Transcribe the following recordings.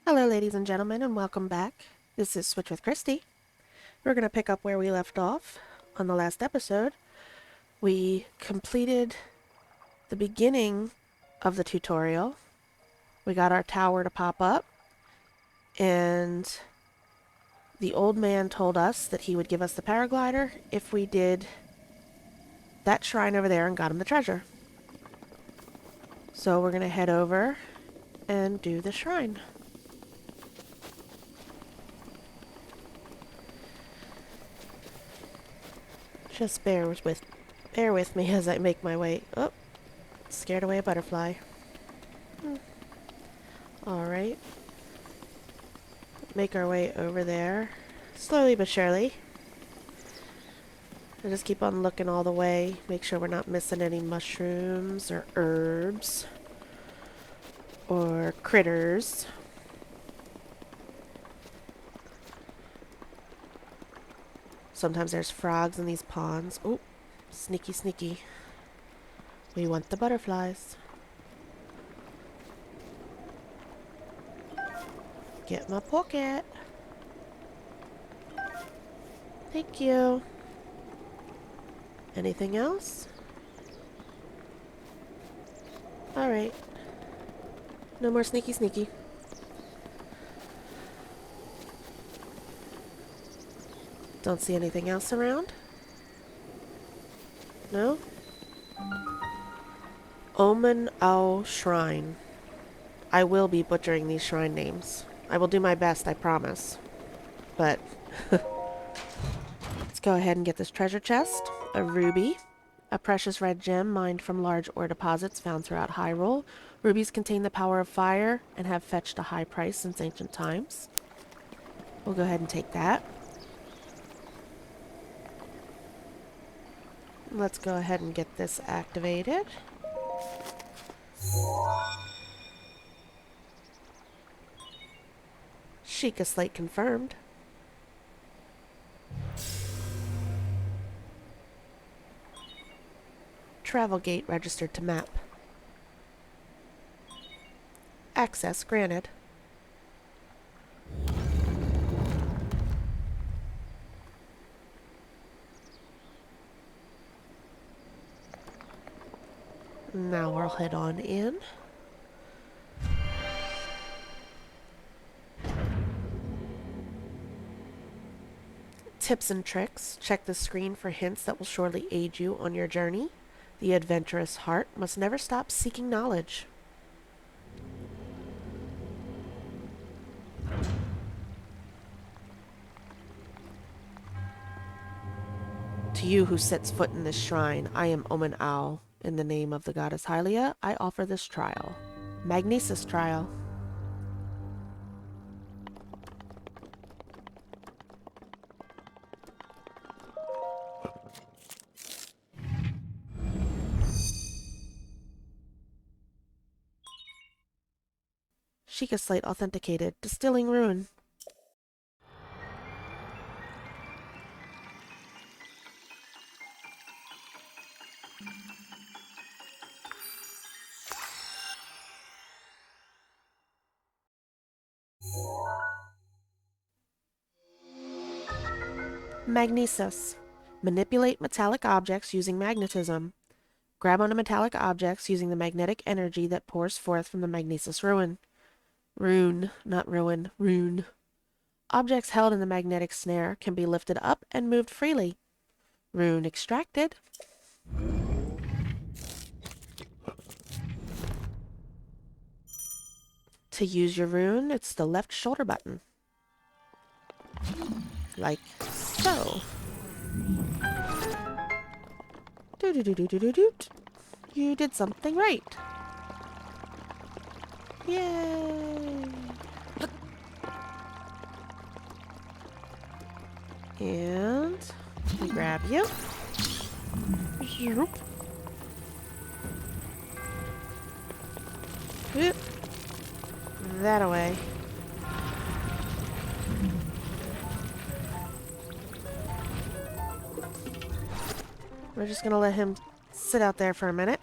Hello, ladies and gentlemen, and welcome back. This is Switch with Christi. We're going to pick up where we left off on the last episode. We completed the beginning of the tutorial. We got our tower to pop up, and the old man told us that he would give us the paraglider if we did that shrine over there and got him the treasure. So we're going to head over and do the shrine. Just bear with me as I make my way. Oh, scared away a butterfly. Alright. Make our way over there. Slowly but surely. I just keep on looking all the way. Make sure we're not missing any mushrooms or herbs. Or critters. Sometimes there's frogs in these ponds. Oh, sneaky, sneaky. We want the butterflies. Get my pocket. Thank you. Anything else? Alright. No more sneaky, sneaky. Don't see anything else around? No? Oman Au Shrine. I will be butchering these shrine names. I will do my best, I promise. But let's go ahead and get this treasure chest. A ruby. A precious red gem mined from large ore deposits found throughout Hyrule. Rubies contain the power of fire and have fetched a high price since ancient times. We'll go ahead and take that. Let's go ahead and get this activated. Sheika Slate confirmed. Travel gate registered to map. Access granted. Now we'll head on in. Tips and tricks. Check the screen for hints that will surely aid you on your journey. The adventurous heart must never stop seeking knowledge. To you who sets foot in this shrine, I am Oman Au. In the name of the goddess Hylia, I offer this trial. Magnesis Trial. Sheika Slate authenticated. Distilling rune. Magnesis. Manipulate metallic objects using magnetism. Grab onto metallic objects using the magnetic energy that pours forth from the Magnesis Rune, not ruin, rune. Objects held in the magnetic snare can be lifted up and moved freely. Rune extracted. To use your rune, it's the left shoulder button. Like so. Do-do-do-do-do-do-doot. You did something right. Yay! And we grab you. Zoop. Whoop. That away. We're just gonna let him sit out there for a minute.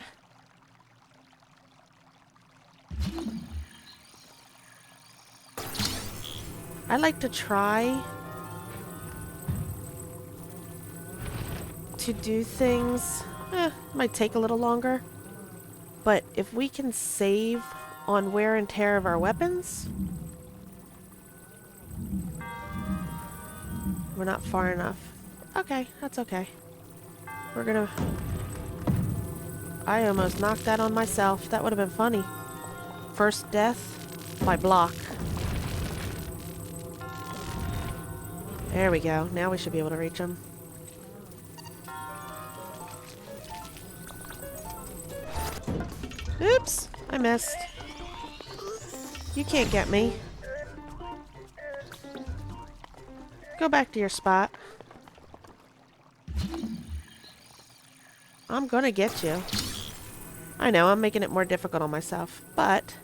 I like to try to do things. Might take a little longer. But if we can save on wear and tear of our weapons, we're not far enough. Okay, that's okay. We're gonna... I almost knocked that on myself. That would have been funny. First death by block. There we go. Now we should be able to reach him. Oops! I missed. You can't get me. Go back to your spot. I'm gonna get you. I know, I'm making it more difficult on myself, but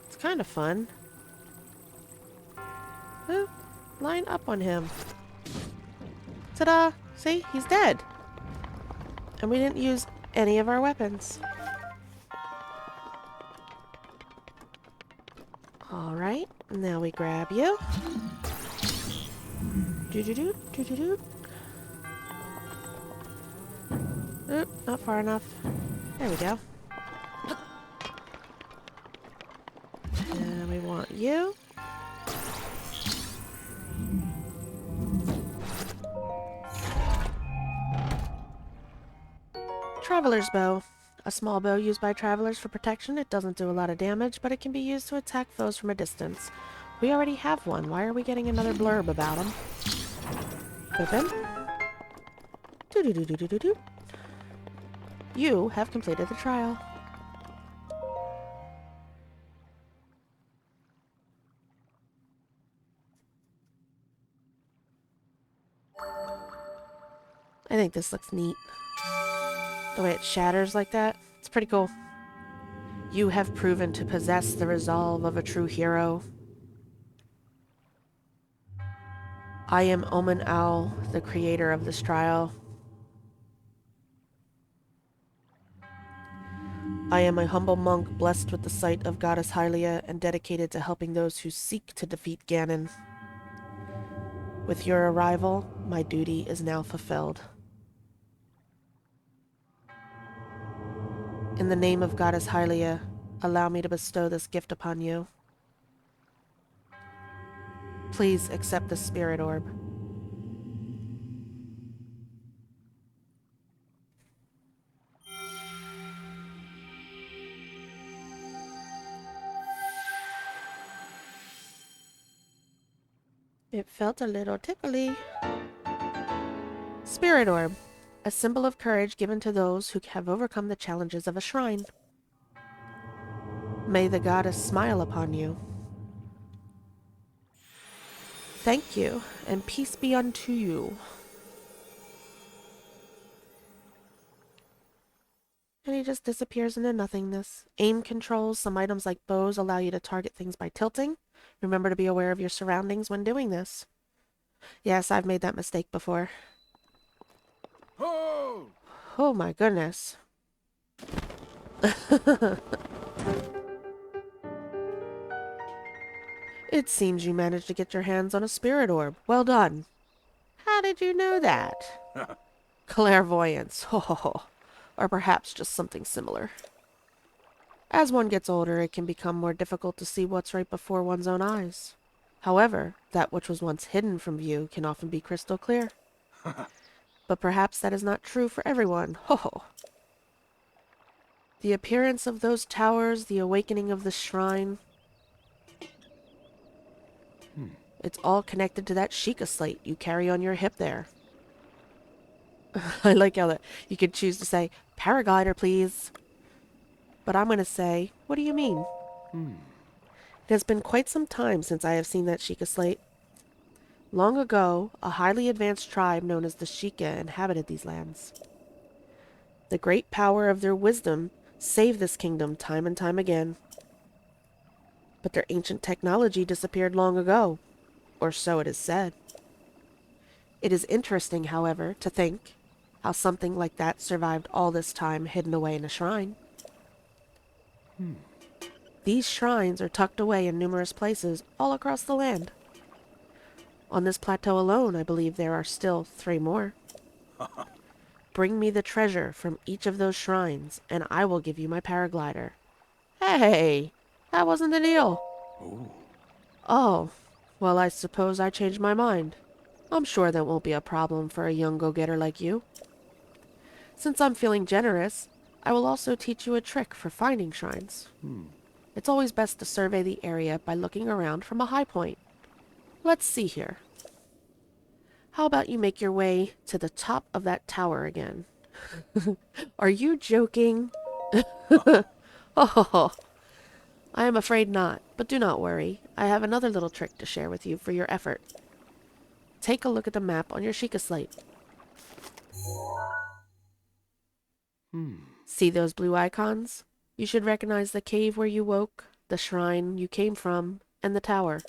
it's kind of fun. Ooh, line up on him. Ta-da! See? He's dead. And we didn't use any of our weapons. Alright, now we grab you. Do-do-do, do-do-do. Oop, not far enough. There we go. And we want you. Traveler's Bow. A small bow used by travelers for protection. It doesn't do a lot of damage, but it can be used to attack foes from a distance. We already have one. Why are we getting another blurb about him? Equip him. Do-do-do-do-do-do-do. You have completed the trial. I think this looks neat. The way it shatters like that. It's pretty cool. You have proven to possess the resolve of a true hero. I am Oman Au, the creator of this trial. I am a humble monk blessed with the sight of Goddess Hylia and dedicated to helping those who seek to defeat Ganon. With your arrival, my duty is now fulfilled. In the name of Goddess Hylia, allow me to bestow this gift upon you. Please accept the Spirit Orb. It felt a little tickly. Spirit Orb. A symbol of courage given to those who have overcome the challenges of a shrine. May the goddess smile upon you. Thank you, and peace be unto you. And he just disappears into nothingness. Aim controls. Some items like bows allow you to target things by tilting. Remember to be aware of your surroundings when doing this. Yes, I've made that mistake before. Oh! Oh my goodness. It seems you managed to get your hands on a spirit orb. Well done. How did you know that? Clairvoyance. Or perhaps just something similar. As one gets older, it can become more difficult to see what's right before one's own eyes. However, that which was once hidden from view can often be crystal clear. But perhaps that is not true for everyone. The appearance of those towers, the awakening of the shrine. It's all connected to that Sheika Slate you carry on your hip there. I like how that you could choose to say, paraglider, please. But I'm going to say, what do you mean? It has been quite some time since I have seen that Sheika Slate. Long ago, a highly advanced tribe known as the Sheika inhabited these lands. The great power of their wisdom saved this kingdom time and time again. But their ancient technology disappeared long ago, or so it is said. It is interesting, however, to think how something like that survived all this time hidden away in a shrine. These shrines are tucked away in numerous places all across the land. On this plateau alone, I believe there are still 3 more. Bring me the treasure from each of those shrines, and I will give you my paraglider. Hey, that wasn't the deal. Oh, well, I suppose I changed my mind. I'm sure that won't be a problem for a young go-getter like you. Since I'm feeling generous, I will also teach you a trick for finding shrines. It's always best to survey the area by looking around from a high point. Let's see here. How about you make your way to the top of that tower again? Are you joking? Oh, I am afraid not, but do not worry. I have another little trick to share with you for your effort. Take a look at the map on your Sheika Slate. See those blue icons? You should recognize the cave where you woke, the shrine you came from, and the tower.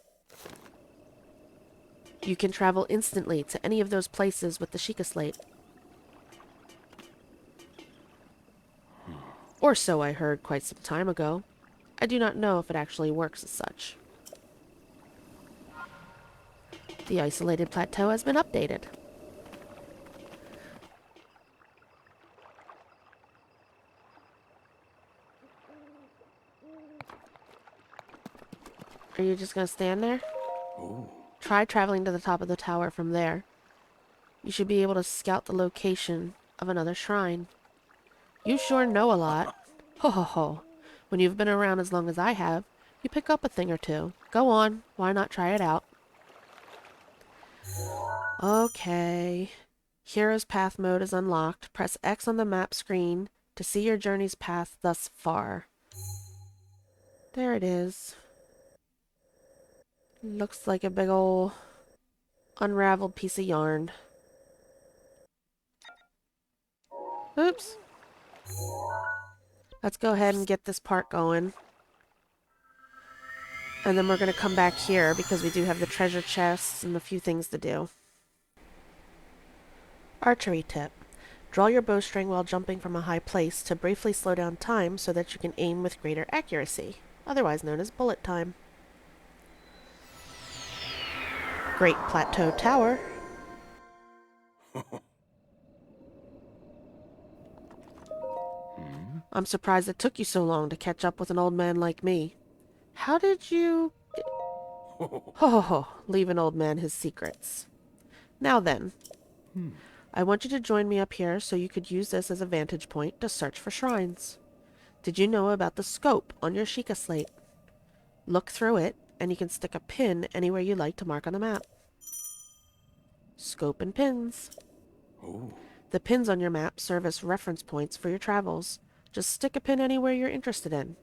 You can travel instantly to any of those places with the Sheika Slate. Or so I heard quite some time ago. I do not know if it actually works as such. The Isolated Plateau has been updated. Are you just gonna stand there? Try traveling to the top of the tower from there. You should be able to scout the location of another shrine. You sure know a lot. Ho ho ho. When you've been around as long as I have, you pick up a thing or two. Go on, why not try it out? Okay. Hero's Path mode is unlocked. Press X on the map screen to see your journey's path thus far. There it is. Looks like a big ol' unraveled piece of yarn. Oops. Let's go ahead and get this part going. And then we're going to come back here because we do have the treasure chests and a few things to do. Archery tip. Draw your bowstring while jumping from a high place to briefly slow down time so that you can aim with greater accuracy, otherwise known as bullet time. Great Plateau Tower. I'm surprised it took you so long to catch up with an old man like me. How did you... Ho ho ho, leave an old man his secrets. Now then, I want you to join me up here so you could use this as a vantage point to search for shrines. Did you know about the scope on your Sheika Slate? Look through it, and you can stick a pin anywhere you like to mark on the map. Scope and pins. The pins on your map serve as reference points for your travels. Just stick a pin anywhere you're interested in.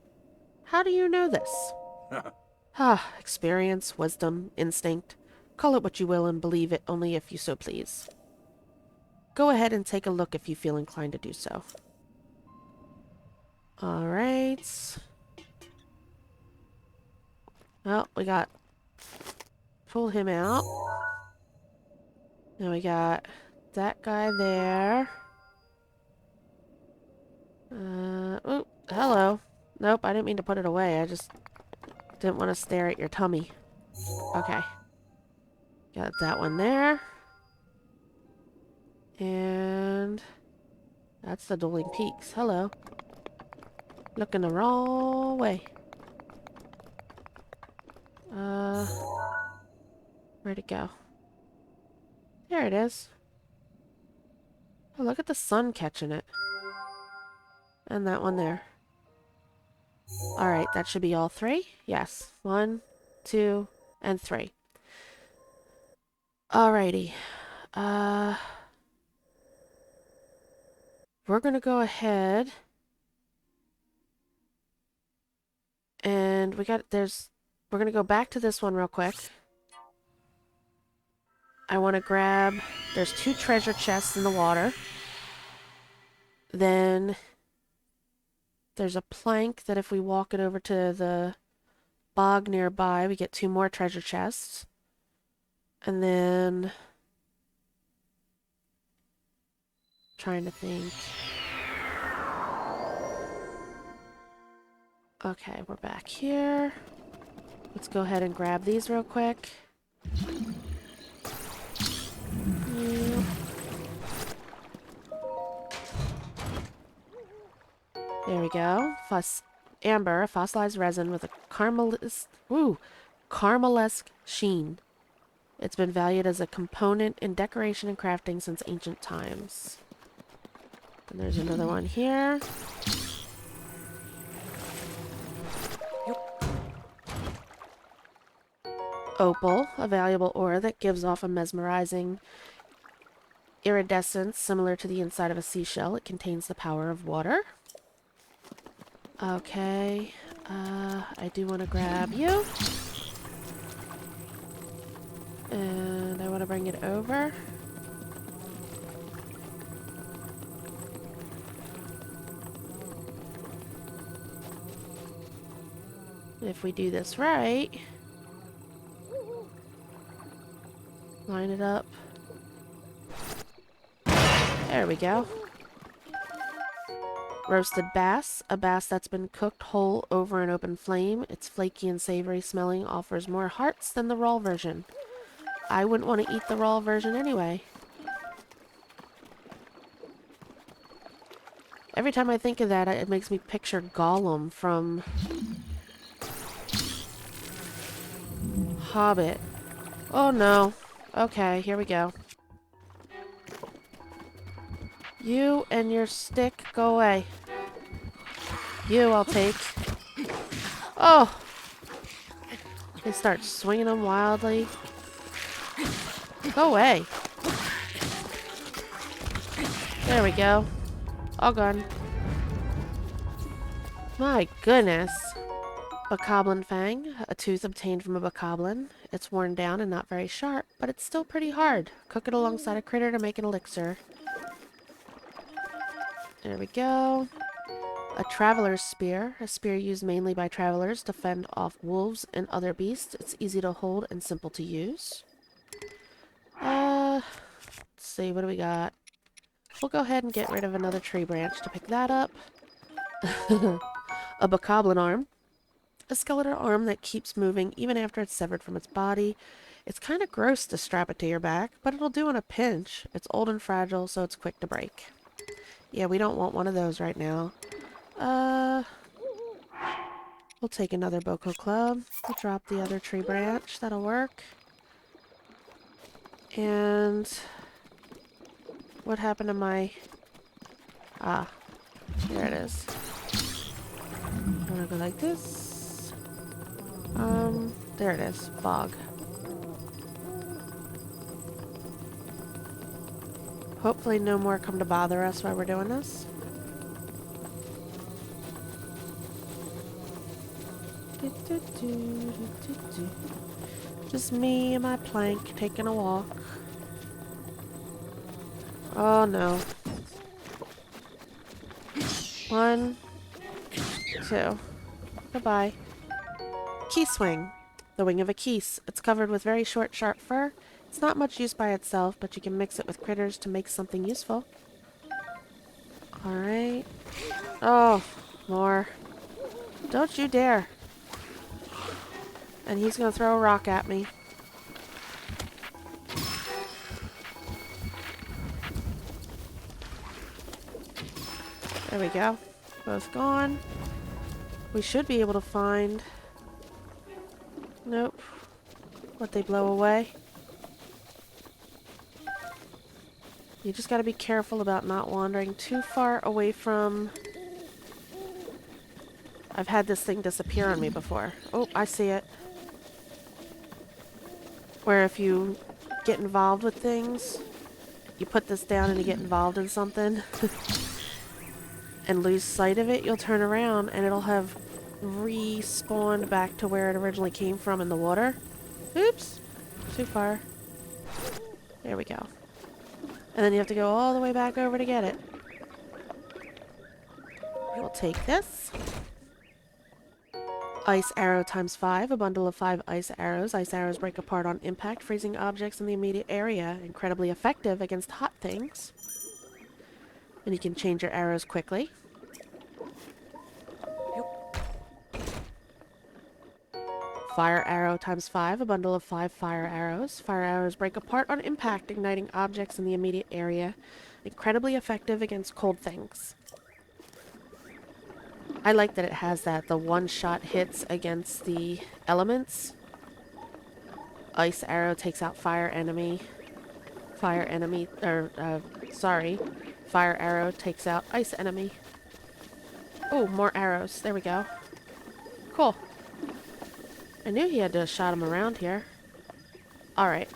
How do you know this? Experience, wisdom, instinct. Call it what you will and believe it only if you so please. Go ahead and take a look if you feel inclined to do so. Alright. Well, we got... Pull him out. Now we got that guy there. Oh, hello. Nope, I didn't mean to put it away. I just didn't want to stare at your tummy. Okay. Got that one there. And that's the Dueling Peaks. Hello. Looking the wrong way. Where'd it go? There it is. Oh, look at the sun catching it. And that one there. Alright, that should be all 3. Yes. 1, 2, and 3. Alrighty. We're gonna go ahead. And we're gonna go back to this one real quick. I want to grab... There's 2 treasure chests in the water. Then there's a plank that if we walk it over to the bog nearby, we get 2 more treasure chests. And then... Trying to think... Okay, we're back here. Let's go ahead and grab these real quick. Yep. There we go. Amber, a fossilized resin with a caramelsque sheen. It's been valued as a component in decoration and crafting since ancient times. And there's another one here. Opal, a valuable ore that gives off a mesmerizing iridescence similar to the inside of a seashell. It contains the power of water. Okay, I do want to grab you. And I want to bring it over. If we do this right, line it up. There we go. Roasted bass, a bass that's been cooked whole over an open flame. It's flaky and savory smelling, offers more hearts than the raw version. I wouldn't want to eat the raw version anyway. Every time I think of that, it makes me picture Gollum from Hobbit. Oh no. Okay, here we go. You and your stick, go away. You, I'll take. Oh! They start swinging them wildly. Go away. There we go. All gone. My goodness. Bokoblin Fang, a tooth obtained from a bokoblin. It's worn down and not very sharp, but it's still pretty hard. Cook it alongside a critter to make an elixir. There we go. A traveler's spear, a spear used mainly by travelers to fend off wolves and other beasts. It's easy to hold and simple to use. Let's see, what do we got? We'll go ahead and get rid of another tree branch to pick that up. A bokoblin arm. A skeletal arm that keeps moving even after it's severed from its body. It's kind of gross to strap it to your back, but it'll do in a pinch. It's old and fragile, so it's quick to break. Yeah, we don't want one of those right now. We'll take another Boko club. We'll drop the other tree branch. That'll work. And what happened to my... Ah, there it is. I'm gonna go like this. There it is. Fog. Hopefully no more come to bother us while we're doing this. Just me and my plank taking a walk. Oh no. 1, 2. Goodbye. Key swing. The wing of a keese. It's covered with very short, sharp fur. It's not much use by itself, but you can mix it with critters to make something useful. Alright. Oh, more. Don't you dare. And he's gonna throw a rock at me. There we go. Both gone. We should be able to find... Nope. What they blow away. You just gotta be careful about not wandering too far away from... I've had this thing disappear on me before. Oh, I see it. Where if you get involved with things, you put this down and you get involved in something and lose sight of it, you'll turn around and it'll have respawned back to where it originally came from in the water. Oops! Too far. There we go. And then you have to go all the way back over to get it. We'll take this. Ice arrow times 5, a bundle of 5 ice arrows. Ice arrows break apart on impact, freezing objects in the immediate area. Incredibly effective against hot things. And you can change your arrows quickly. Fire arrow times 5, a bundle of 5 fire arrows. Fire arrows break apart on impact, igniting objects in the immediate area. Incredibly effective against cold things. I like that it has that. The one-shot hits against the elements. Ice arrow takes out fire enemy. Fire arrow takes out ice enemy. Oh, more arrows. There we go. Cool. I knew he had to have shot him around here. Alright.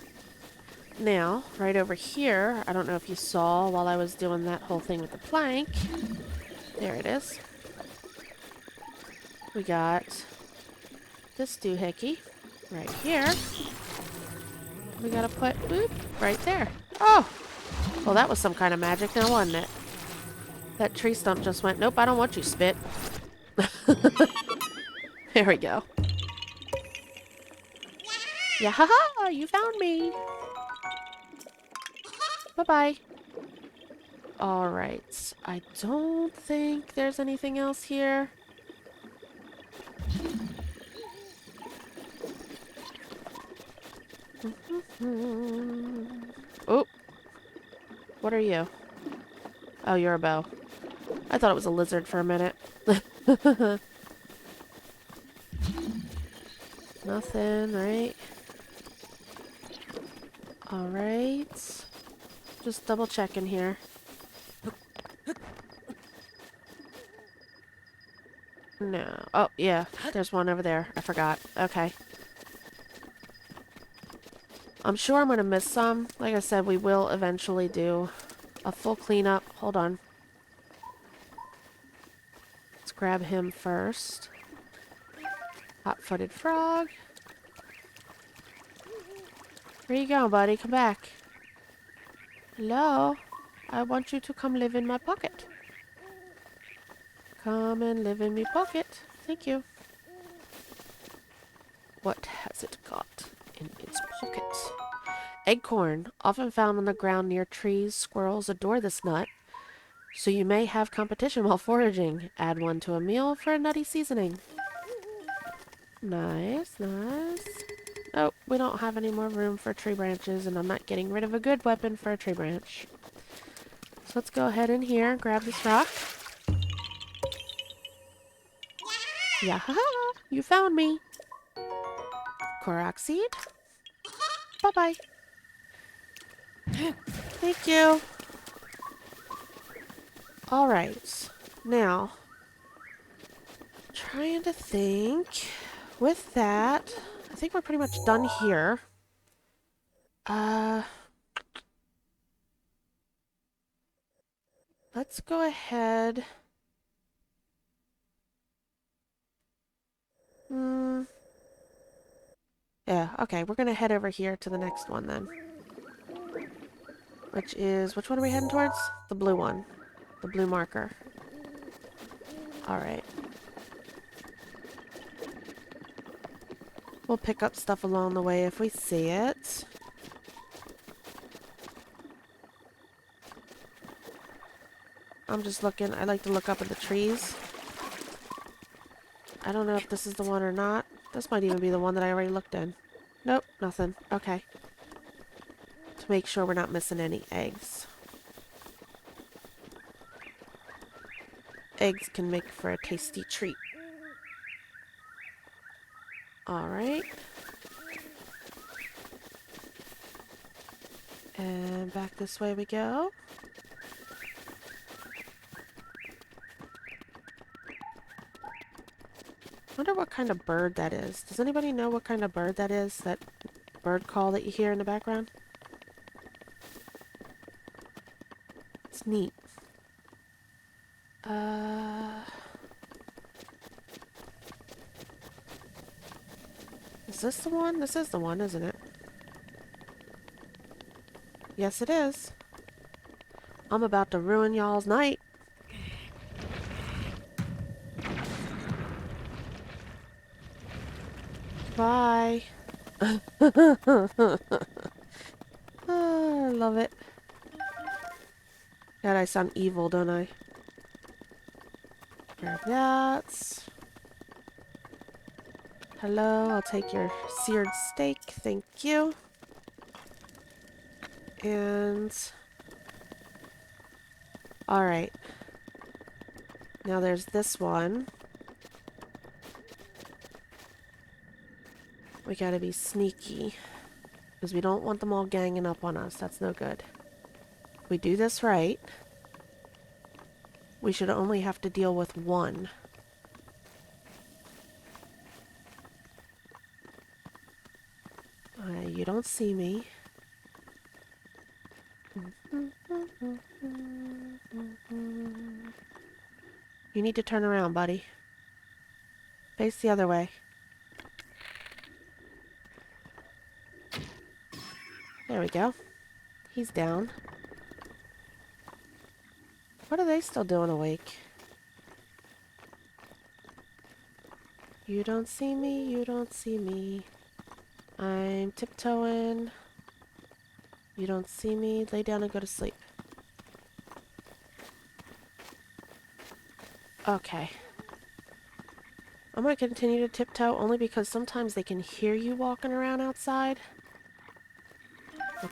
Now, right over here, I don't know if you saw while I was doing that whole thing with the plank. There it is. We got this doohickey right here. We gotta put, boop, right there. Oh! Well, that was some kind of magic now, wasn't it? That tree stump just went, nope, I don't want you, spit. There we go. Yeah, haha! You found me! Bye-bye. Alright. I don't think there's anything else here. Oh! What are you? Oh, you're a bow. I thought it was a lizard for a minute. Nothing, right? Alright. Just double checking here. No. Oh, yeah. There's one over there. I forgot. Okay. I'm sure I'm going to miss some. Like I said, we will eventually do a full cleanup. Hold on. Let's grab him first. Hot-footed frog. Where you going, buddy? Come back. Hello? I want you to come live in my pocket. Come and live in me pocket. Thank you. What has it got in its pocket? Acorn, often found on the ground near trees. Squirrels adore this nut, so you may have competition while foraging. Add one to a meal for a nutty seasoning. Nice, nice. Oh, we don't have any more room for tree branches, and I'm not getting rid of a good weapon for a tree branch. So let's go ahead in here and grab this rock. Yeah, you found me. Korok seed. Bye-bye. Thank you. Alright. Now, trying to think. With that, I think we're pretty much done here. Let's go ahead. Yeah, okay, we're gonna head over here to the next one then. Which one are we heading towards? The blue one. The blue marker. Alright. We'll pick up stuff along the way if we see it. I'm just looking. I like to look up at the trees. I don't know if this is the one or not. This might even be the one that I already looked in. Nope, nothing. Okay. To make sure we're not missing any eggs. Eggs can make for a tasty treat. Alright. And back this way we go. Wonder what kind of bird that is. Does anybody know what kind of bird that is? That bird call that you hear in the background? It's neat. Is this the one? This is the one, isn't it? Yes, it is. I'm about to ruin y'all's night. Bye. Oh, I love it. God, I sound evil, don't I? Grab that. Hello, I'll take your seared steak. Thank you. And... Alright. Now there's this one. We gotta be sneaky. Because we don't want them all ganging up on us. That's no good. If we do this right, we should only have to deal with one. You don't see me. You need to turn around, buddy. Face the other way. There we go. He's down. What are they still doing awake? You don't see me, you don't see me. I'm tiptoeing. You don't see me. Lay down and go to sleep. Okay. I'm going to continue to tiptoe only because sometimes they can hear you walking around outside.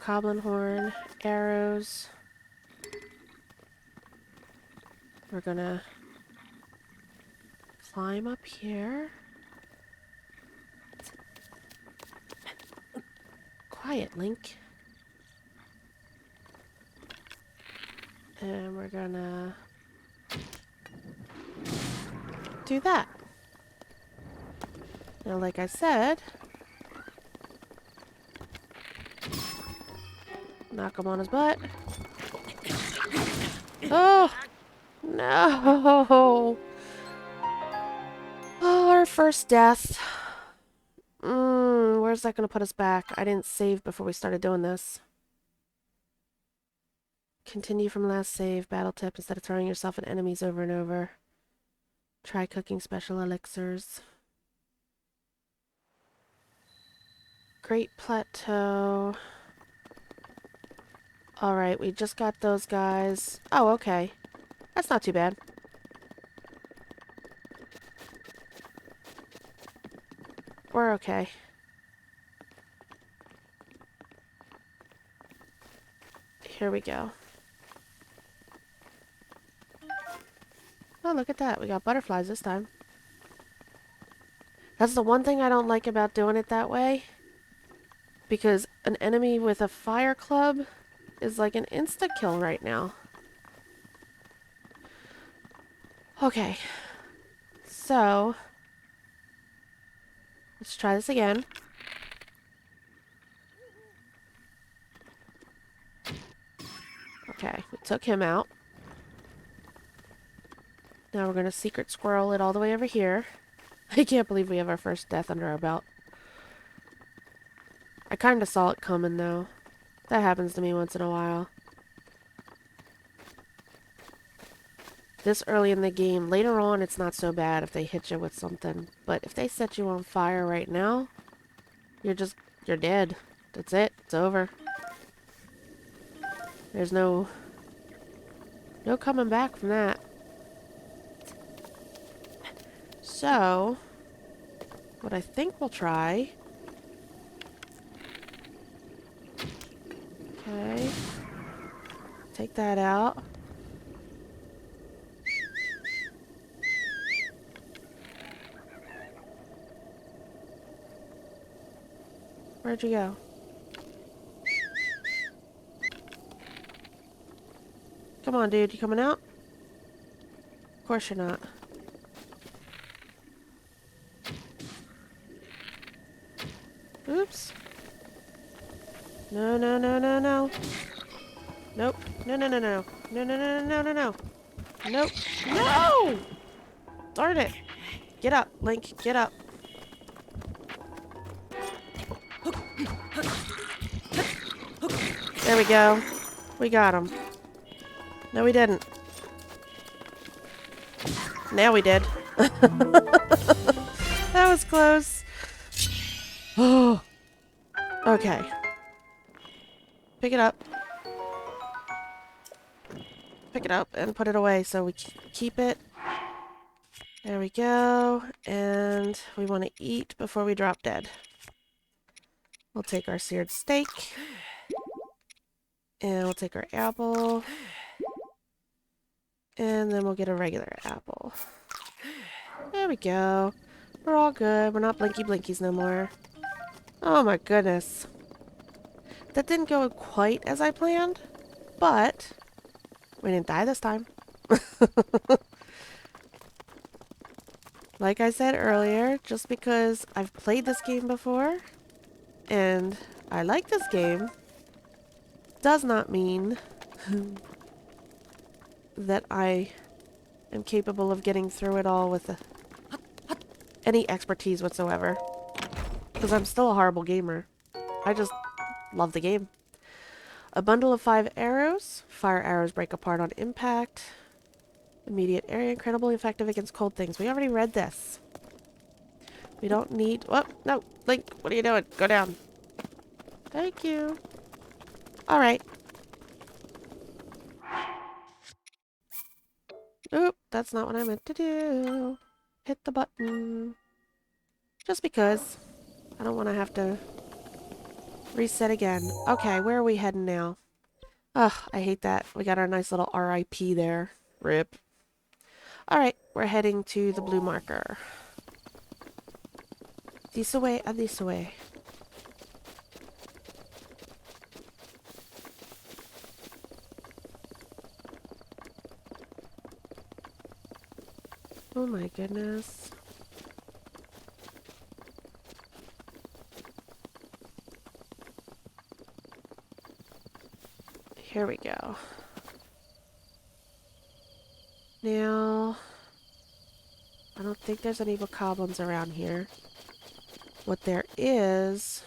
Goblin horn, arrows. We're gonna climb up here. Quiet, Link. And we're gonna do that. Now, like I said, knock him on his butt. Oh! No! Oh, our first death. Where's that going to put us back? I didn't save before we started doing this. Continue from last save. Battle tip. Instead of throwing yourself at enemies over and over, try cooking special elixirs. Great Plateau. Alright, we just got those guys. Oh, okay. That's not too bad. We're okay. Here we go. Oh, look at that. We got butterflies this time. That's the one thing I don't like about doing it that way. Because an enemy with a fire club is like an insta-kill right now. Okay. So, let's try this again. Okay, we took him out. Now we're going to secret squirrel it all the way over here. I can't believe we have our first death under our belt. I kind of saw it coming, though. That happens to me once in a while. This early in the game, later on, it's not so bad if they hit you with something. But if they set you on fire right now, you're dead. That's it. It's over. There's no coming back from that. So, what I think we'll try... Okay. Take that out. Where'd you go? Come on, dude. You coming out? Of course you're not. Oops. No, no, no, no, no. Nope. No, no, no, no. No, no, no, no, no, no. Nope. No! Darn it. Get up, Link. Get up. There we go. We got him. No, we didn't. Now we did. That was close. Oh. Okay. Pick it up. Pick it up and put it away so we keep it. There we go. And we want to eat before we drop dead. We'll take our seared steak. And we'll take our apple. And then we'll get a regular apple. There we go. We're all good. We're not blinky blinkies no more. Oh my goodness. That didn't go quite as I planned, but we didn't die this time. Like I said earlier, just because I've played this game before and I like this game does not mean that I am capable of getting through it all with any expertise whatsoever. Because I'm still a horrible gamer. I just love the game. A bundle of 5 arrows. Fire arrows break apart on impact. Immediate area, incredibly effective against cold things. We already read this. We don't need... Oh, no. Link, what are you doing? Go down. Thank you. Alright. Oop, that's not what I meant to do. Hit the button. Just because. I don't want to have to reset again. Okay, where are we heading now? Ugh, I hate that. We got our nice little RIP there. RIP. Alright, we're heading to the blue marker. This way, this way. Oh my goodness. Here we go. Now, I don't think there's any bokoblins around here. What there is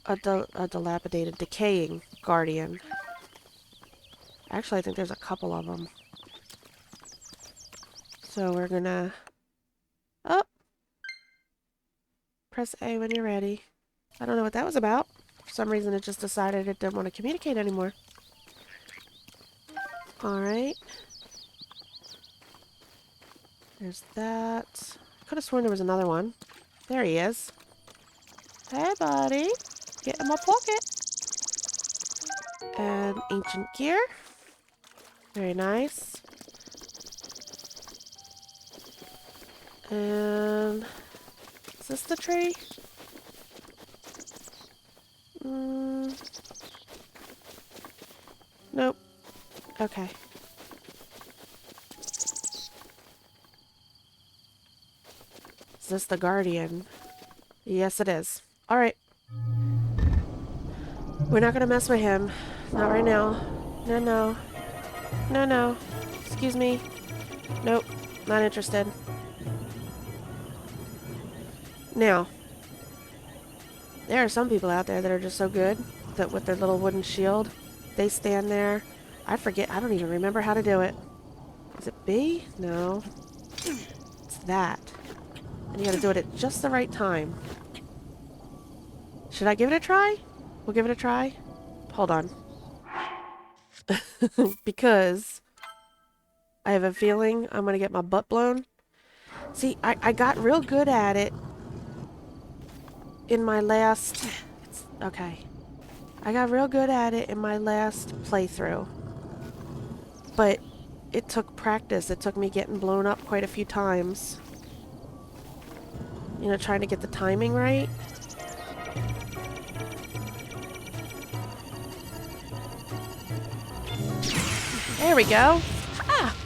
a dilapidated, decaying guardian. Actually, I think there's a couple of them. So we're gonna... Oh! Press A when you're ready. I don't know what that was about. For some reason it just decided it didn't want to communicate anymore. Alright. There's that. I could have sworn there was another one. There he is. Hey, buddy. Get in my pocket. And ancient gear. Very nice. And... is this the tree? Nope. Okay. Is this the guardian? Yes, it is. Alright. We're not gonna mess with him. Not right now. No, no. No, no. Excuse me. Nope. Not interested. Now, there are some people out there that are just so good that with their little wooden shield, they stand there. I forget. I don't even remember how to do it. Is it B? No. It's that. And you gotta do it at just the right time. Should I give it a try? We'll give it a try. Hold on. Because I have a feeling I'm gonna get my butt blown. See, I got real good at it in my last... okay. I got real good at it in my last playthrough. But it took practice. It took me getting blown up quite a few times. You know, trying to get the timing right. There we go. Ah!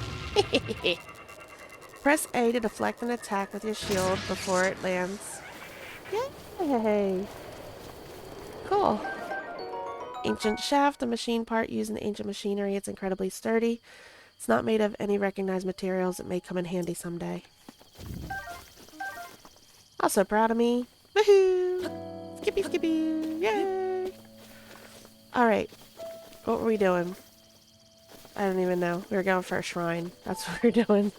Press A to deflect an attack with your shield before it lands. Yay! Cool. Ancient shaft, a machine part used in ancient machinery. It's incredibly sturdy. It's not made of any recognized materials. It may come in handy someday. Also proud of me. Woohoo! Skippy, skippy! Yay! Alright. What were we doing? I don't even know. We were going for a shrine. That's what we're doing.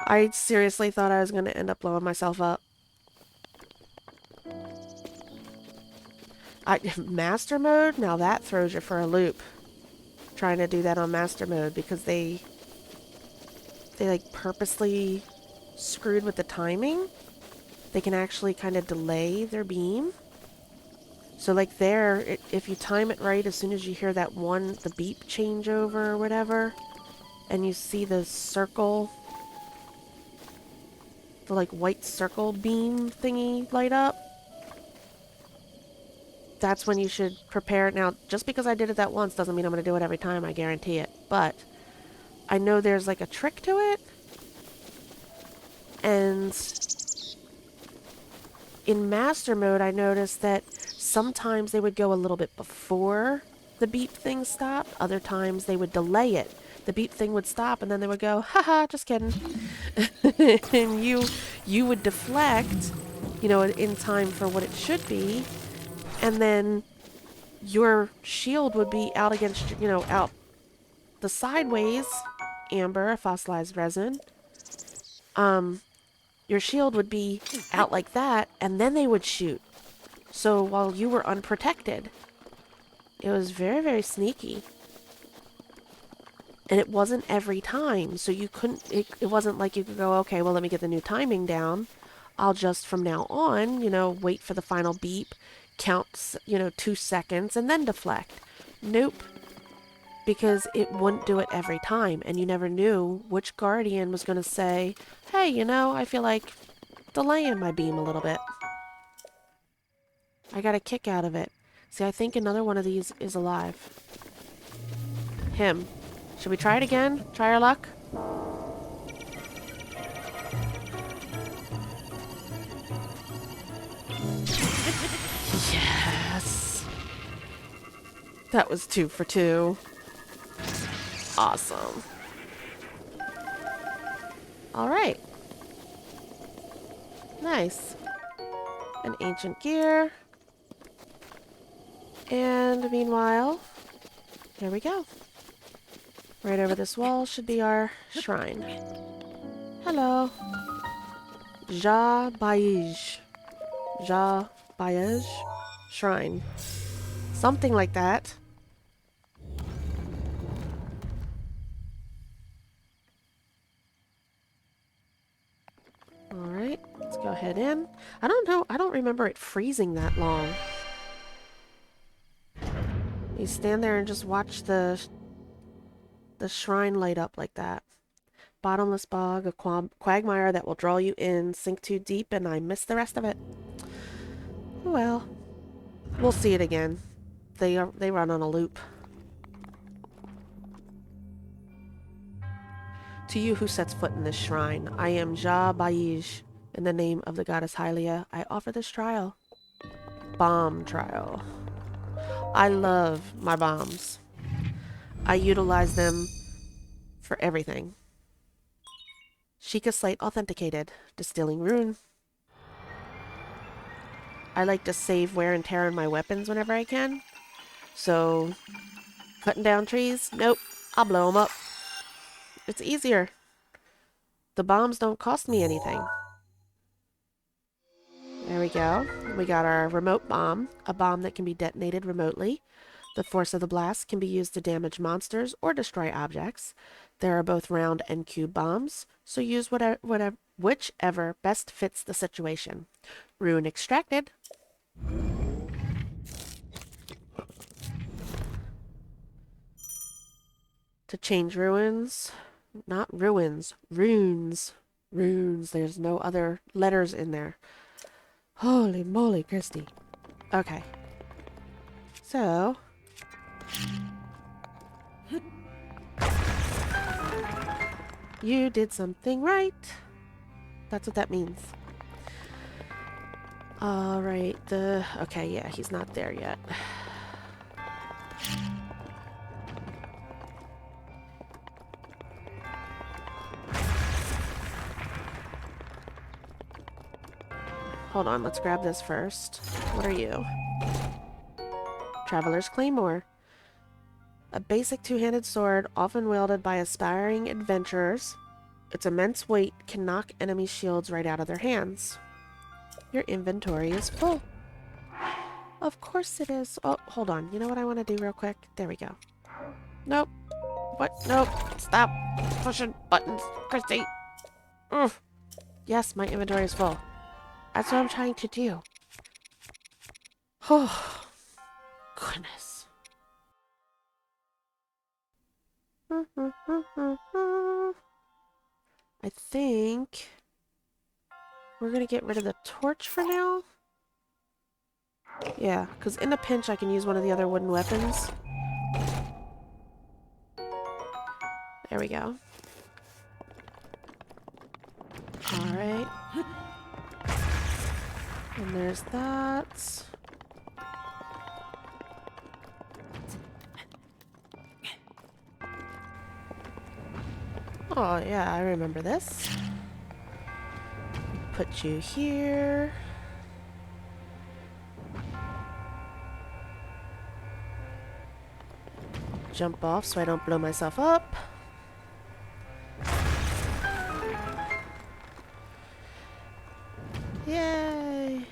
I seriously thought I was going to end up blowing myself up. Master mode? Now that throws you for a loop. Trying to do that on master mode because they like purposely screwed with the timing. They can actually kind of delay their beam. So like there, if you time it right, as soon as you hear that the beep changeover or whatever, and you see the circle, the like white circle beam thingy light up, that's when you should prepare it. Now, just because I did it that once doesn't mean I'm going to do it every time, I guarantee it. But I know there's like a trick to it. And in master mode, I noticed that sometimes they would go a little bit before the beep thing stopped. Other times they would delay it. The beep thing would stop and then they would go, haha, just kidding. And you would deflect, you know, in time for what it should be. And then your shield would be out against, you know, out the sideways. Amber, fossilized resin. Your shield would be out like that, and then they would shoot. So while you were unprotected, it was very, very sneaky. And it wasn't every time, so you couldn't, it wasn't like you could go, okay, well, let me get the new timing down. I'll just, from now on, you know, wait for the final beep, count, you know, 2 seconds, and then deflect. Nope. Because it wouldn't do it every time, and you never knew which guardian was going to say, hey, you know, I feel like delaying my beam a little bit. I got a kick out of it. See, I think another one of these is alive. Him. Should we try it again? Try our luck? Yes! That was 2 for 2. Awesome. Alright. Nice. An ancient gear. And meanwhile, here we go. Right over this wall should be our shrine. Hello. Ja Baij. Ja Baij Shrine. Something like that. Alright, let's go head in. I don't know, I don't remember it freezing that long. You stand there and just watch the shrine light up like that. Bottomless bog, a quagmire that will draw you in, sink too deep, and I missed the rest of it. Well, we'll see it again. They run on a loop. To you who sets foot in this shrine, I am Ja Baij. In the name of the goddess Hylia, I offer this trial. Bomb trial. I love my bombs. I utilize them for everything. Sheika Slate authenticated. Distilling rune. I like to save wear and tear on my weapons whenever I can. So, cutting down trees? Nope. I'll blow them up. It's easier. The bombs don't cost me anything. There we go. We got our remote bomb, a bomb that can be detonated remotely. The force of the blast can be used to damage monsters or destroy objects. There are both round and cube bombs, so use whichever best fits the situation. Rune extracted. To change ruins, not ruins, runes. Runes, there's no other letters in there. Holy moly, Christi. Okay. So. You did something right. That's what that means. Alright, okay, yeah, he's not there yet. Hold on, let's grab this first. What are you? Traveler's Claymore. A basic two-handed sword often wielded by aspiring adventurers. Its immense weight can knock enemy shields right out of their hands. Your inventory is full. Of course it is. Oh, hold on. You know what I want to do real quick? There we go. Nope. What? Nope. Stop pushing buttons, Christy. Ugh. Yes, my inventory is full. That's what I'm trying to do. Oh, goodness. I think we're going to get rid of the torch for now. Yeah, because in a pinch I can use one of the other wooden weapons. There we go. Alright. And there's that. Oh, yeah, I remember this. Put you here. Jump off so I don't blow myself up. Yay!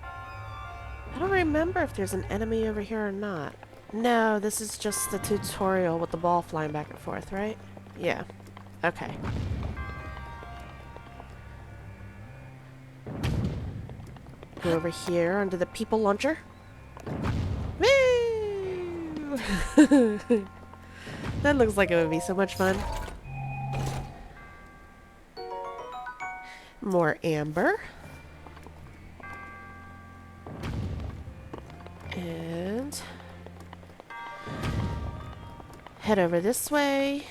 I don't remember if there's an enemy over here or not. No, this is just the tutorial with the ball flying back and forth, right? Yeah. Okay. Go over here under the people launcher. Woo! That looks like it would be so much fun. More amber. And head over this way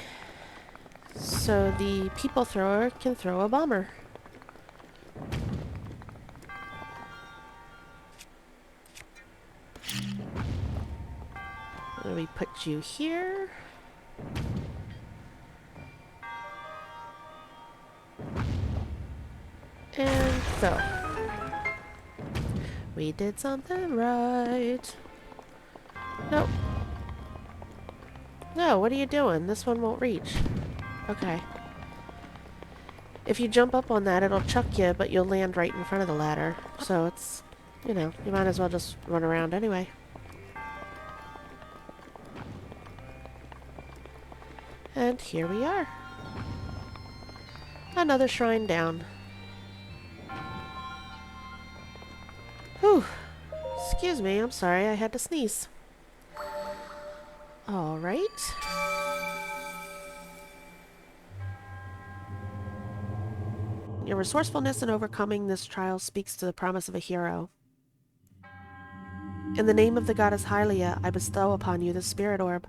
so the people thrower can throw a bomber. Let me put you here. And go. We did something right. Nope. No, what are you doing? This one won't reach. Okay. If you jump up on that, it'll chuck you, but you'll land right in front of the ladder. So it's, you know, you might as well just run around anyway. And here we are. Another shrine down. Whew. Excuse me, I'm sorry, I had to sneeze. Alright. Your resourcefulness in overcoming this trial speaks to the promise of a hero. In the name of the goddess Hylia, I bestow upon you the Spirit Orb.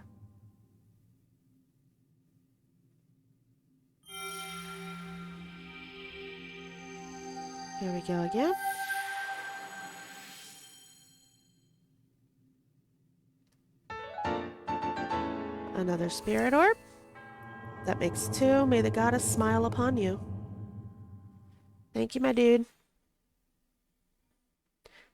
Here we go again. Another Spirit Orb. That makes 2. May the goddess smile upon you. Thank you, my dude.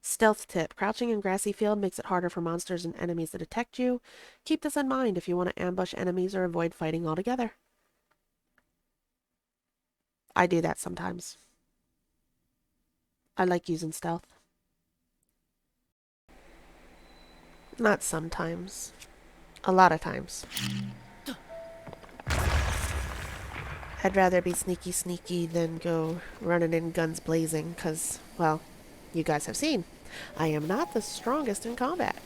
Stealth tip. Crouching in grassy field makes it harder for monsters and enemies to detect you. Keep this in mind if you want to ambush enemies or avoid fighting altogether. I do that sometimes. I like using stealth. Not sometimes. A lot of times. I'd rather be sneaky than go running in guns blazing, because, well, you guys have seen. I am not the strongest in combat.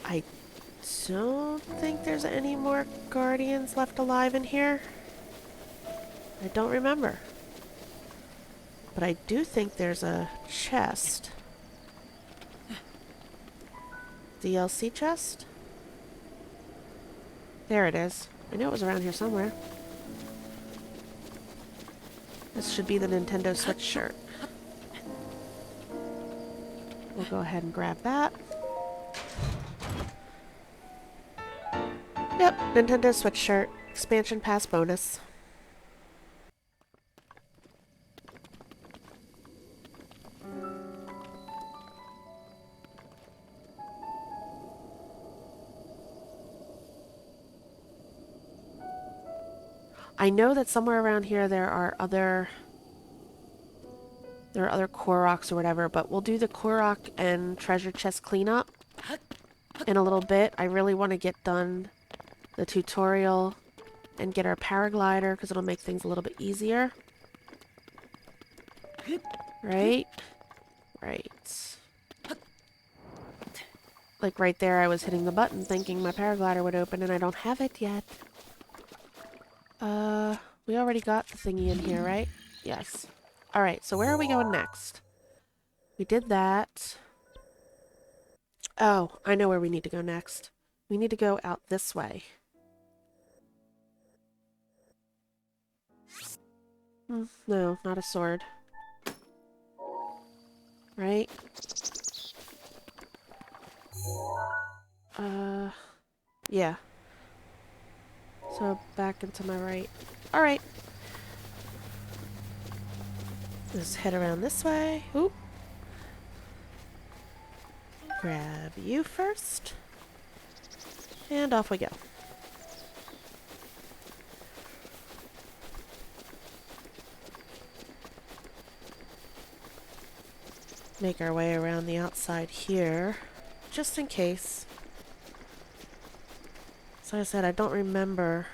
I don't think there's any more guardians left alive in here. I don't remember. But I do think there's a chest. DLC chest? There it is. I knew it was around here somewhere. This should be the Nintendo Switch shirt. We'll go ahead and grab that. Yep, Nintendo Switch shirt. Expansion Pass bonus. I know that somewhere around here there There are other Koroks or whatever, but we'll do the Korok and treasure chest cleanup in a little bit. I really want to get done the tutorial and get our paraglider because it'll make things a little bit easier. Right? Right. Like right there, I was hitting the button thinking my paraglider would open and I don't have it yet. We already got the thingy in here, right? Yes. Alright, so where are we going next? We did that. Oh, I know where we need to go next. We need to go out this way. No, not a sword. Right? Yeah. So back into my right. Alright. Let's head around this way. Oop. Grab you first. And off we go. Make our way around the outside here, just in case. So I said, I don't remember.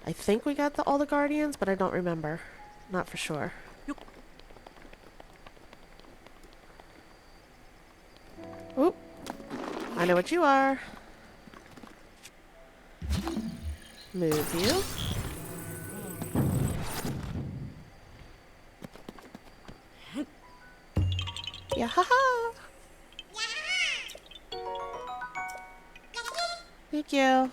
I think we got all the guardians, but I don't remember. Not for sure. Oop. I know what you are. Move you. Yeah, haha. Thank you.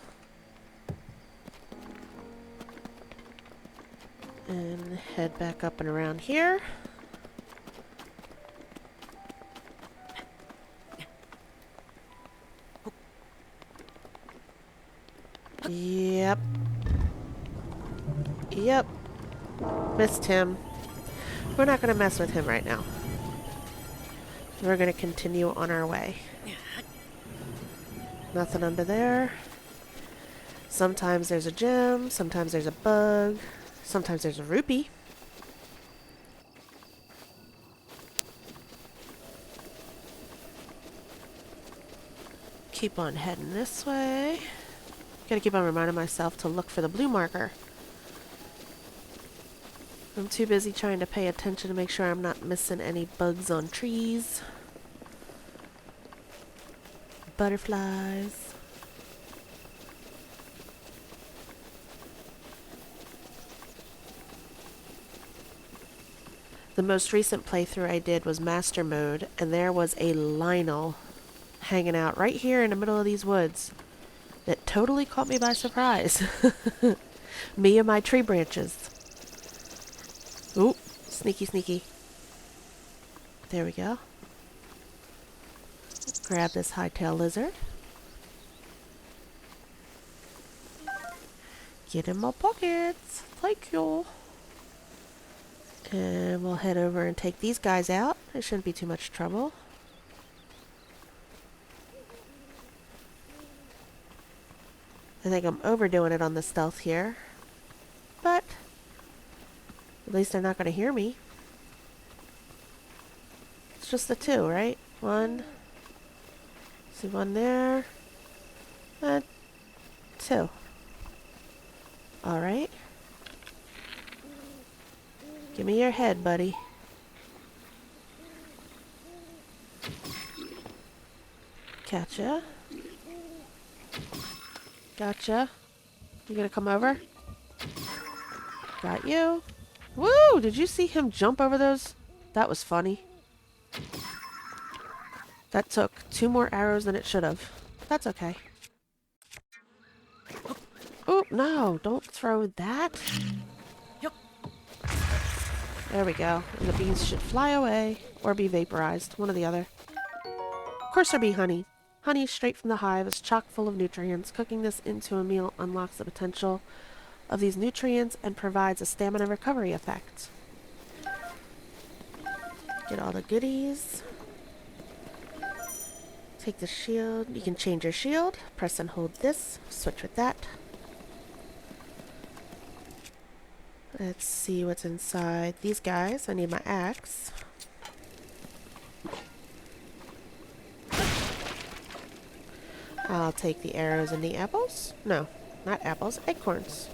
And head back up and around here. Yep. Yep. Missed him. We're not going to mess with him right now. We're going to continue on our way. Nothing under there. Sometimes there's a gem, sometimes there's a bug, sometimes there's a rupee. Keep on heading this way. Gotta keep on reminding myself to look for the blue marker. I'm too busy trying to pay attention to make sure I'm not missing any bugs on trees. Butterflies. The most recent playthrough I did was Master Mode, and there was a Lionel hanging out right here in the middle of these woods that totally caught me by surprise. Me and my tree branches. Ooh, sneaky, sneaky. There we go. Grab this hightail lizard. Get in my pockets. Thank you. And we'll head over and take these guys out. It shouldn't be too much trouble. I think I'm overdoing it on the stealth here. But at least they're not going to hear me. It's just the two, right? One. See one there. And two. Alright. Give me your head, buddy. Gotcha. Gotcha. You gonna come over? Got you. Woo! Did you see him jump over those? That was funny. That took 2 more arrows than it should have. That's okay. Oh, no. Don't throw that. There we go. And the bees should fly away or be vaporized. One or the other. Courser bee honey. Honey straight from the hive is chock full of nutrients. Cooking this into a meal unlocks the potential of these nutrients and provides a stamina recovery effect. Get all the goodies. Take the shield. You can change your shield. Press and hold this. Switch with that. Let's see what's inside these guys. I need my axe. I'll take the arrows and the apples. No, not apples, acorns.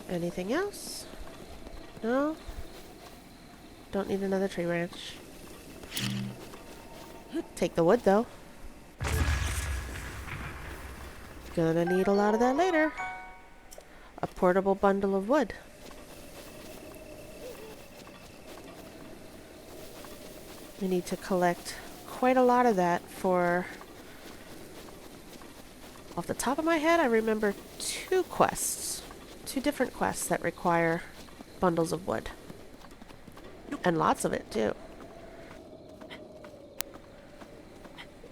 Anything else? No? Don't need another tree branch. Take the wood though. Gonna need a lot of that later. A portable bundle of wood. We need to collect quite a lot of that for... Off the top of my head, I remember two quests. Two different quests that require bundles of wood. And lots of it, too.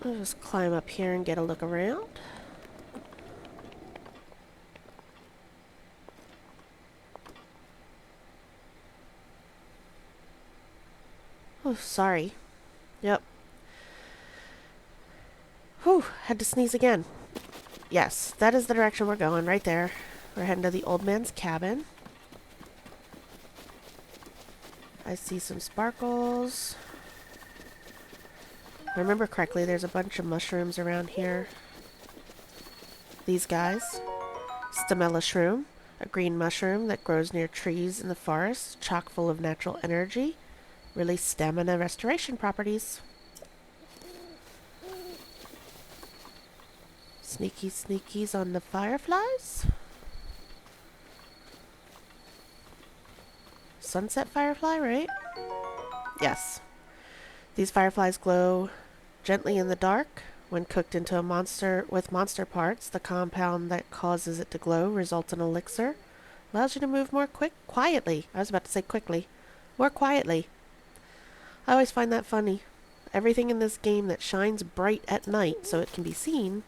I'll just climb up here and get a look around. Oh, sorry. Yep. Whew, had to sneeze again. Yes, that is the direction we're going, right there. We're heading to the old man's cabin. I see some sparkles. If I remember correctly, there's a bunch of mushrooms around here. These guys. Stamella shroom, a green mushroom that grows near trees in the forest, chock full of natural energy. Really stamina restoration properties. Sneaky sneakies on the fireflies. Sunset firefly, right? Yes. These fireflies glow gently in the dark. When cooked into a monster with monster parts, the compound that causes it to glow results in an elixir. Allows you to move more quietly. I was about to say quickly. More quietly. I always find that funny. Everything in this game that shines bright at night so it can be seen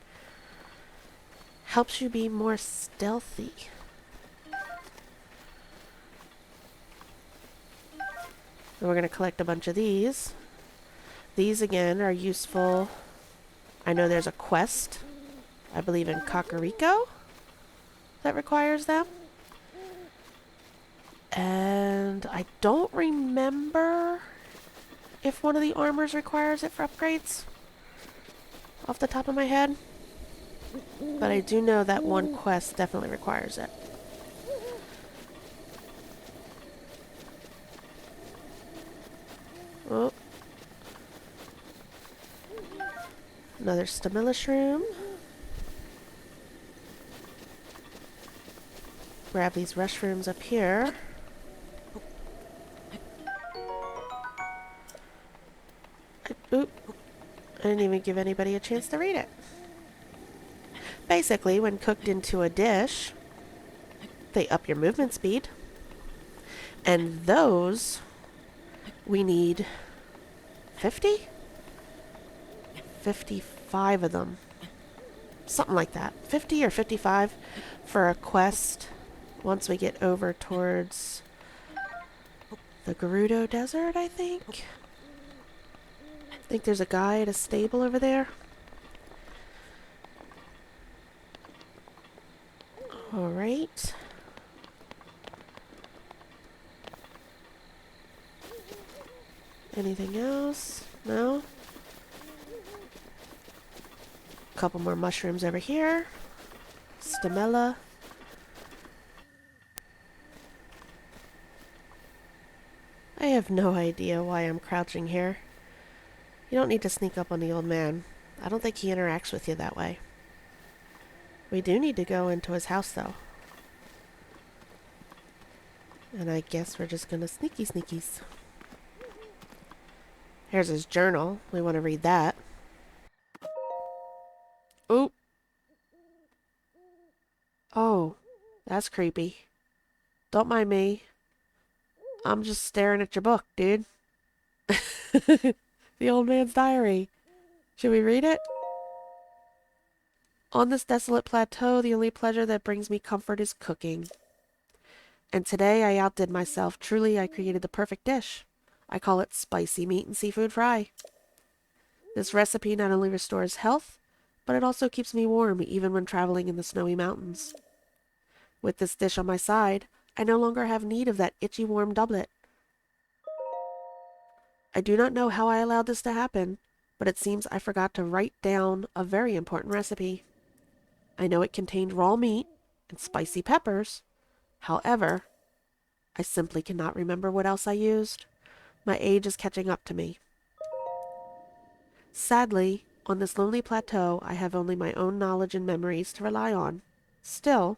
helps you be more stealthy. And we're going to collect a bunch of these. These again are useful. I know there's a quest, I believe in Kakariko, that requires them. And I don't remember if one of the armors requires it for upgrades off the top of my head. But I do know that one quest definitely requires it. Oh. Another Stamella shroom. Grab these mushrooms up here. Oop. I didn't even give anybody a chance to read it. Basically, when cooked into a dish, they up your movement speed. And those, we need 50? 55 of them. Something like that. 50 or 55 for a quest once we get over towards the Gerudo Desert, I think. I think there's a guy at a stable over there. Alright. Anything else? No? Couple more mushrooms over here. Stamella. I have no idea why I'm crouching here. You don't need to sneak up on the old man. I don't think he interacts with you that way. We do need to go into his house, though. And I guess we're just gonna sneaky sneakies. Here's his journal. We want to read that. Oop. Oh, that's creepy. Don't mind me. I'm just staring at your book, dude. The old man's diary. Should we read it? On this desolate plateau, the only pleasure that brings me comfort is cooking. And today I outdid myself. Truly, I created the perfect dish. I call it spicy meat and seafood fry. This recipe not only restores health, but it also keeps me warm even when traveling in the snowy mountains. With this dish on my side, I no longer have need of that itchy warm doublet. I do not know how I allowed this to happen, but it seems I forgot to write down a very important recipe. I know it contained raw meat and spicy peppers. However, I simply cannot remember what else I used. My age is catching up to me. Sadly, on this lonely plateau, I have only my own knowledge and memories to rely on. Still,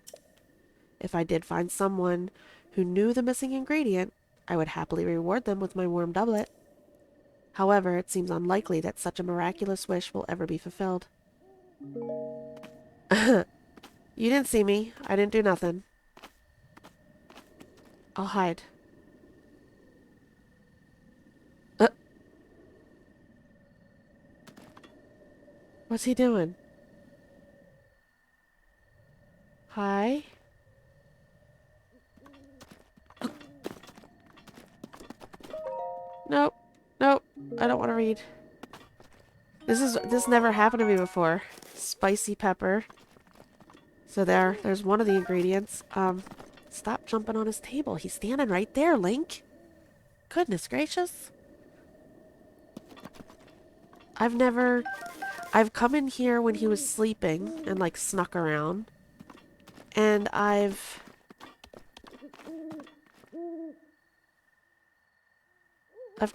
if I did find someone who knew the missing ingredient, I would happily reward them with my warm doublet. However, it seems unlikely that such a miraculous wish will ever be fulfilled. You didn't see me. I didn't do nothing. I'll hide. What's he doing? Hi? Nope. Nope. I don't want to read. This never happened to me before. Spicy pepper. So there's one of the ingredients. Stop jumping on his table. He's standing right there, Link. Goodness gracious. I've come in here when he was sleeping and like snuck around. And I've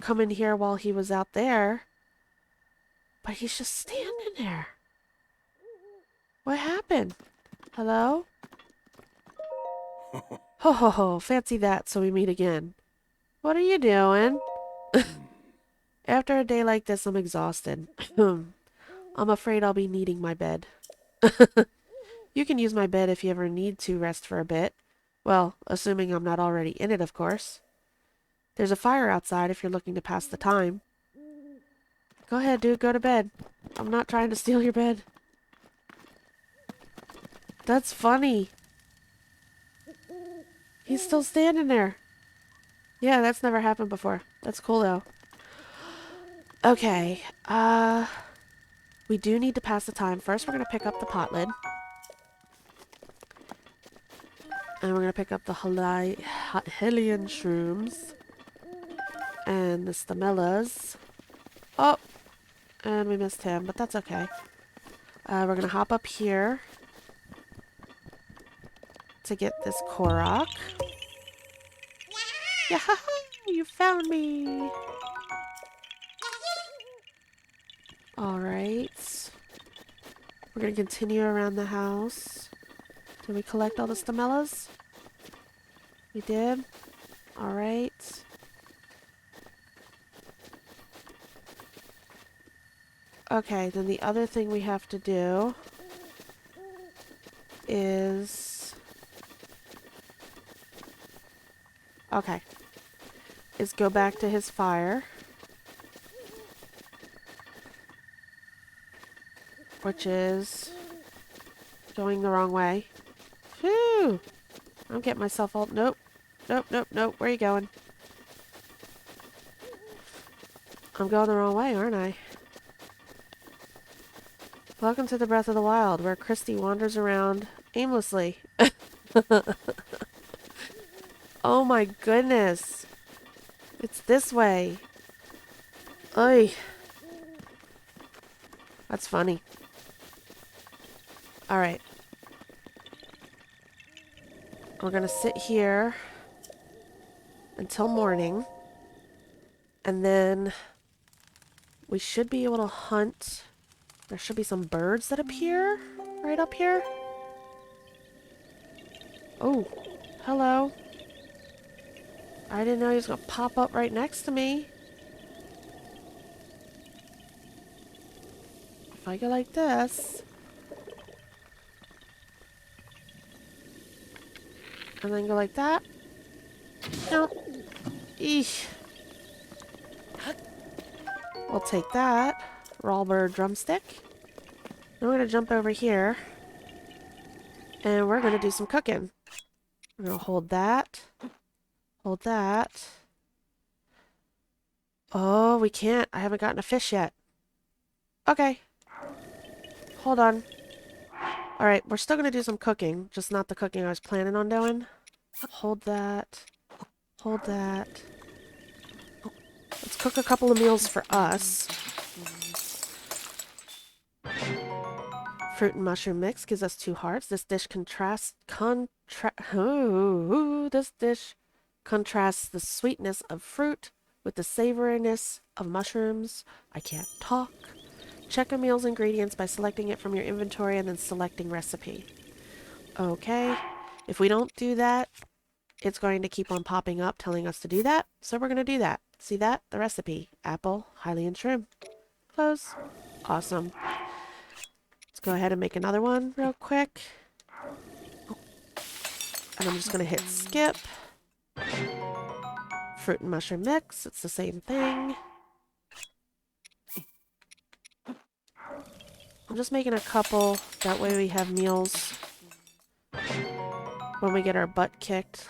come in here while he was out there. But he's just standing there. What happened? Hello? Ho ho ho, fancy that, so we meet again. What are you doing? After a day like this, I'm exhausted. I'm afraid I'll be needing my bed. You can use my bed if you ever need to rest for a bit. Well, assuming I'm not already in it, of course. There's a fire outside if you're looking to pass the time. Go ahead, dude, go to bed. I'm not trying to steal your bed. That's funny. He's still standing there. Yeah, that's never happened before. That's cool, though. Okay, we do need to pass the time. First, we're going to pick up the pot lid. And we're going to pick up the Hylian shrooms. And the Stamellas. Oh! And we missed him, but that's okay. We're going to hop up here to get this Korok. Yeah, you found me! Alright. We're going to continue around the house. Did we collect all the Stamellas? We did? Alright. Okay, then the other thing we have to do is... Okay. Is go back to his fire. Which is going the wrong way. Phew! I'm getting myself all... Nope. Nope, nope, nope. Where are you going? I'm going the wrong way, aren't I? Welcome to the Breath of the Wild, where Christi wanders around aimlessly. Oh my goodness. It's this way. Oy. That's funny. Alright. We're gonna sit here until morning. And then we should be able to hunt. There should be some birds that appear right up here. Oh, hello. I didn't know he was gonna pop up right next to me. If I go like this. And then go like that. No. Eesh. We'll take that. Raw bird drumstick. Then we're going to jump over here. And we're going to do some cooking. We're going to hold that. Hold that. Oh, we can't. I haven't gotten a fish yet. Okay. Hold on. Alright, we're still going to do some cooking, just not the cooking I was planning on doing. Hold that. Hold that. Let's cook a couple of meals for us. Fruit and mushroom mix gives us 2 hearts. This dish contrasts the sweetness of fruit with the savoriness of mushrooms. I can't talk. Check a meal's ingredients by selecting it from your inventory and then selecting recipe. Okay. If we don't do that, it's going to keep on popping up telling us to do that. So we're going to do that. See that? The recipe. Apple, Hylian shrimp. Close. Awesome. Let's go ahead and make another one real quick. And I'm just going to hit skip. Fruit and mushroom mix. It's the same thing. I'm just making a couple. That way we have meals when we get our butt kicked.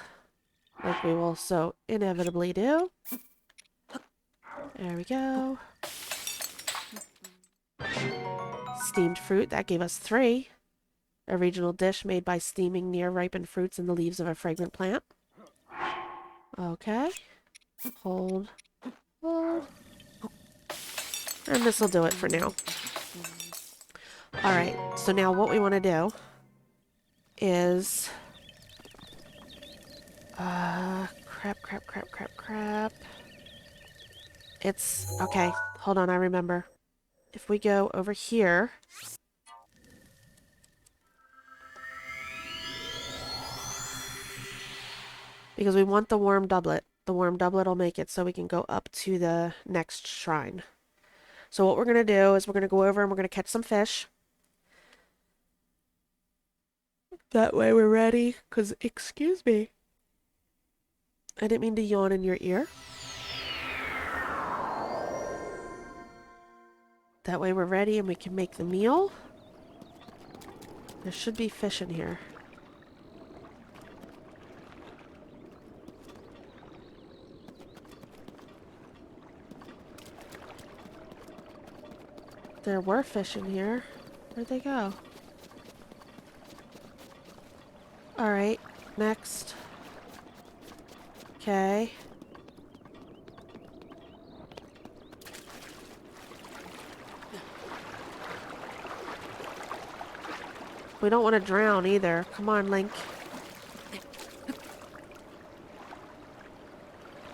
Like we will so inevitably do. There we go. Steamed fruit. That gave us 3. A regional dish made by steaming near-ripened fruits in the leaves of a fragrant plant. Okay. Hold. Hold. And this will do it for now. Alright, so now what we want to do is... crap. It's... Okay, hold on, I remember. If we go over here... Because we want the warm doublet. The warm doublet will make it so we can go up to the next shrine. So what we're going to do is we're going to go over and we're going to catch some fish. That way we're ready. Because, excuse me. I didn't mean to yawn in your ear. That way we're ready and we can make the meal. There should be fish in here. There were fish in here. Where'd they go? Alright, next. Okay. We don't want to drown either. Come on, Link.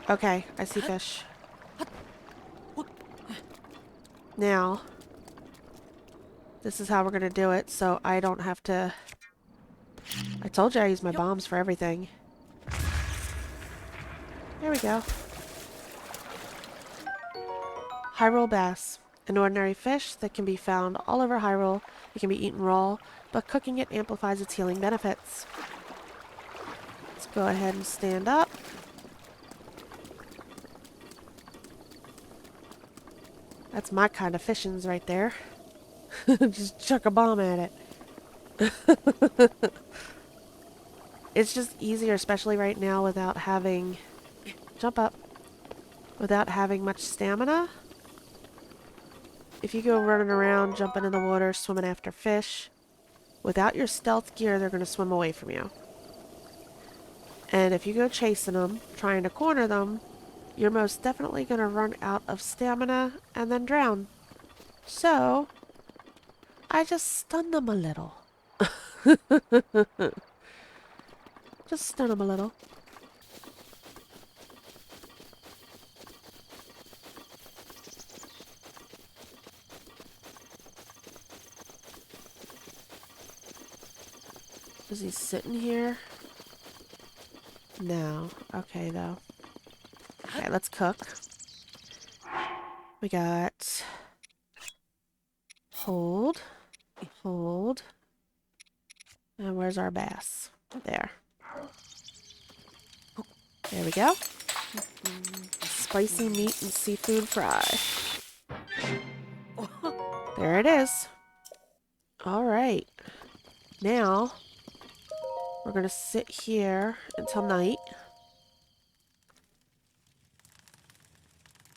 Okay, I see fish. Now, this is how we're going to do it, so I don't have to... I told you I use my bombs for everything. There we go. Hyrule bass. An ordinary fish that can be found all over Hyrule. It can be eaten raw, but cooking it amplifies its healing benefits. Let's go ahead and stand up. That's my kind of fishings right there. Just chuck a bomb at it. It's just easier, especially right now, without having... Jump up. Without having much stamina. If you go running around, jumping in the water, swimming after fish, without your stealth gear, they're going to swim away from you. And if you go chasing them, trying to corner them, you're most definitely going to run out of stamina and then drown. So, I just stun them a little. Just stun them a little. Is he sitting here? No. Okay, though. Okay, let's cook. We got... Hold. Hold. And where's our bass? There. There we go. Spicy meat and seafood fry. There it is. Alright. Now, we're going to sit here until night.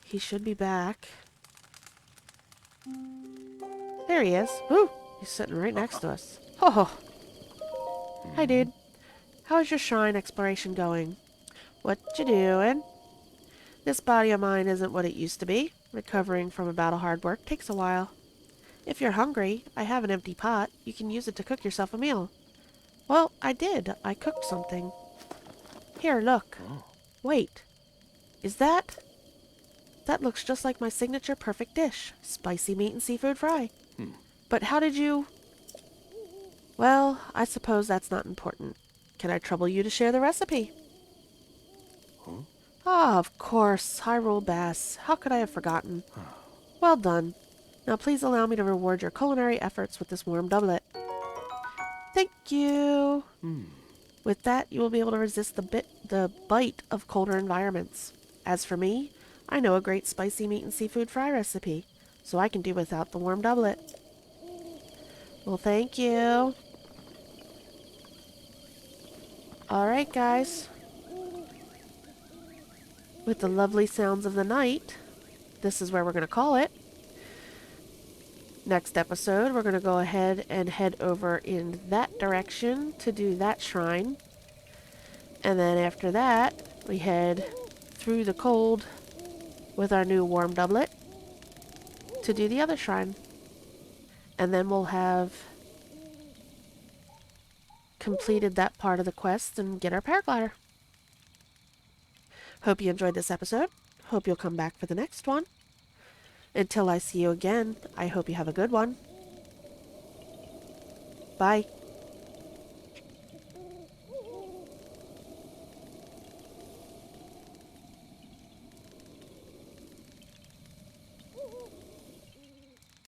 He should be back. There he is. Ooh, he's sitting right next to us. Oh, hi, dude. How's your shrine exploration going? What you doing? This body of mine isn't what it used to be. Recovering from a bout of hard work takes a while. If you're hungry, I have an empty pot. You can use it to cook yourself a meal. Well, I did. I cooked something. Here, look. Wait. Is that... That looks just like my signature perfect dish. Spicy meat and seafood fry. But how did you... Well, I suppose that's not important. Can I trouble you to share the recipe? Ah, of course. Hyrule Bass. How could I have forgotten? Well done. Now please allow me to reward your culinary efforts with this warm doublet. Thank you. With that, you will be able to resist the bite of colder environments. As for me, I know a great spicy meat and seafood fry recipe, so I can do without the warm doublet. Well, thank you. Alright, guys. With the lovely sounds of the night, this is where we're going to call it. Next episode, we're going to go ahead and head over in that direction to do that shrine. And then after that, we head through the cold with our new warm doublet to do the other shrine. And then we'll have completed that part of the quest and get our paraglider. Hope you enjoyed this episode. Hope you'll come back for the next one. Until I see you again, I hope you have a good one. Bye.